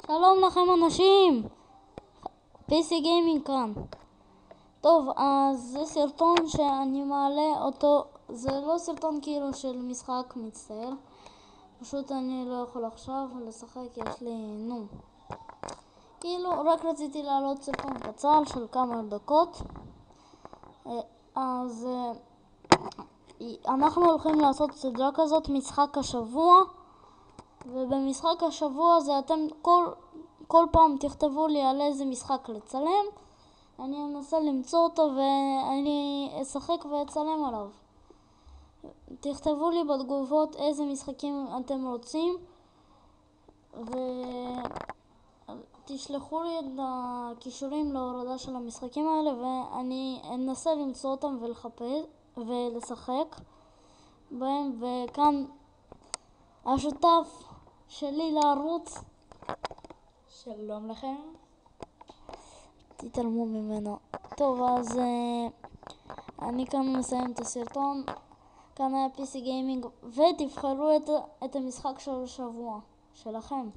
שלום לכם אנשים, PC גיימינג כאן. טוב, אז זה סרטון שאני מעלה אותו, זה לא סרטון כאילו של משחק, מצטער. פשוט אני לא יכול עכשיו לשחק, יש לי כאילו רק רציתי לעלות סרטון קצר של כמה דקות. אז אנחנו הולכים לעשות סדרה כזאת, משחק השבוע. ובמשחק השבוע זה אתם כל פעם תכתבו לי על איזה משחק לצלם, אני אנסה למצוא אותו ואני אשחק ואצלם עליו. תכתבו לי בתגובות איזה משחקים אתם רוצים ותשלחו לי את הקישורים להורדה של המשחקים האלה ואני אנסה למצוא אותם ולשחק בהם. וכאן השותף שלי לערוץ, שלום לכם, תתעלמו ממנו. טוב, אז אני כאן מסיים את הסרטון. כאן היה PC גיימינג ותבחרו את המשחק של השבוע שלכם.